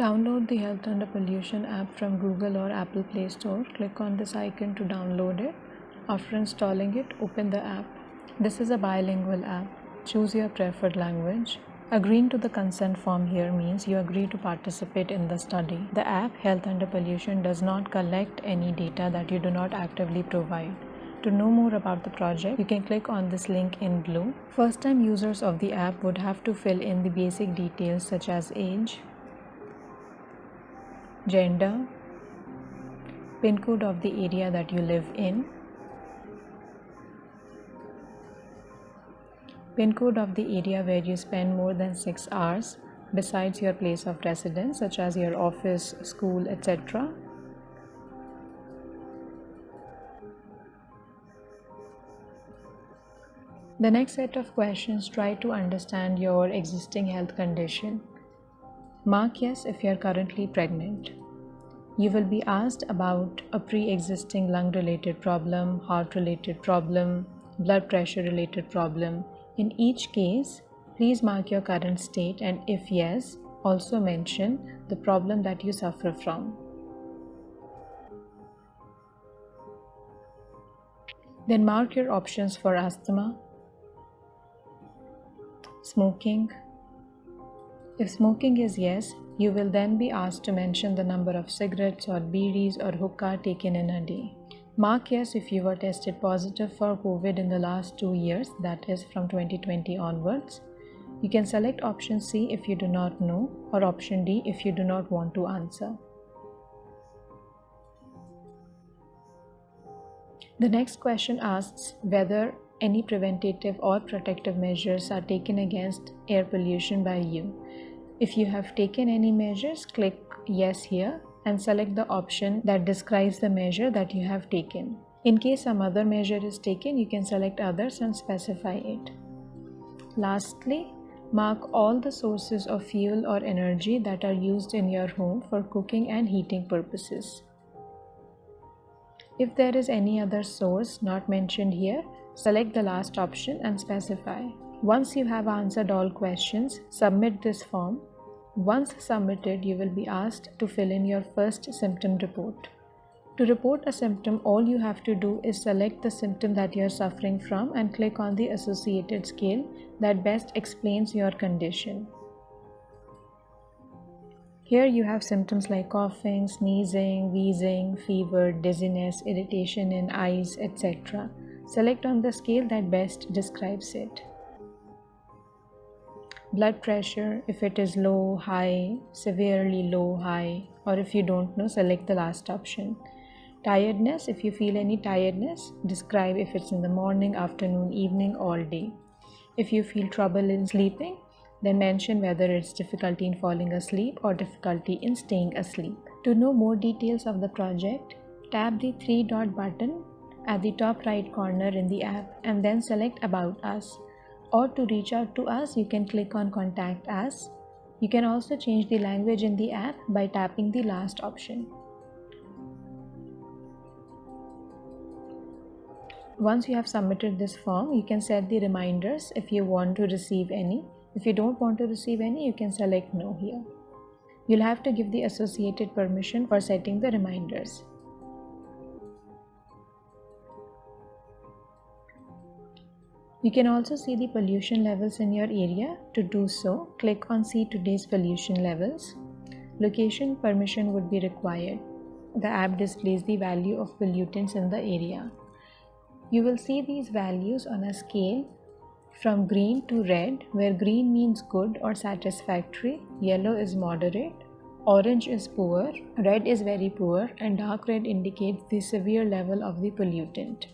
Download the Health Under Pollution app from Google or Apple Play Store. Click on this icon to download it. After installing it, open the app. This is a bilingual app. Choose your preferred language. Agreeing to the consent form here means you agree to participate in the study. The app Health Under Pollution does not collect any data that you do not actively provide. To know more about the project, you can click on this link in blue. First-time users of the app would have to fill in the basic details such as age, gender, PIN code of the area that you live in, PIN code of the area where you spend more than 6 hours besides your place of residence, such as your office, school, etc. The next set of questions try to understand your existing health condition. Mark yes if you are currently pregnant. You will be asked about a pre-existing lung-related problem, heart-related problem, blood pressure-related problem. In each case, please mark your current state, and if yes, also mention the problem that you suffer from. Then mark your options for asthma, smoking. If smoking is yes, you will then be asked to mention the number of cigarettes or bidis or hookah taken in a day. Mark yes if you were tested positive for COVID in the last 2 years, that is from 2020 onwards. You can select option C if you do not know, or option D if you do not want to answer. The next question asks whether any preventative or protective measures are taken against air pollution by you. If you have taken any measures, click yes here and select the option that describes the measure that you have taken. In case some other measure is taken, you can select others and specify it. Lastly, mark all the sources of fuel or energy that are used in your home for cooking and heating purposes. If there is any other source not mentioned here, select the last option and specify. Once you have answered all questions, submit this form. Once submitted, you will be asked to fill in your first symptom report. To report a symptom, all you have to do is select the symptom that you are suffering from and click on the associated scale that best explains your condition. Here you have symptoms like coughing, sneezing, wheezing, fever, dizziness, irritation in eyes, etc. Select on the scale that best describes it. Blood pressure, if it is low, high, severely low, high, or if you don't know, select the last option. Tiredness, if you feel any tiredness, describe if it's in the morning, afternoon, evening, all day. If you feel trouble in sleeping, then mention whether it's difficulty in falling asleep or difficulty in staying asleep. To know more details of the project, tap the 3-dot button at the top right corner in the app and then select About Us. Or to reach out to us, you can click on Contact Us. You can also change the language in the app by tapping the last option. Once you have submitted this form, you can set the reminders if you want to receive any. If you don't want to receive any, you can select No here. You'll have to give the associated permission for setting the reminders. You can also see the pollution levels in your area. To do so, click on See Today's Pollution Levels. Location permission would be required. The app displays the value of pollutants in the area. You will see these values on a scale from green to red, where green means good or satisfactory, yellow is moderate, orange is poor, red is very poor, and dark red indicates the severe level of the pollutant.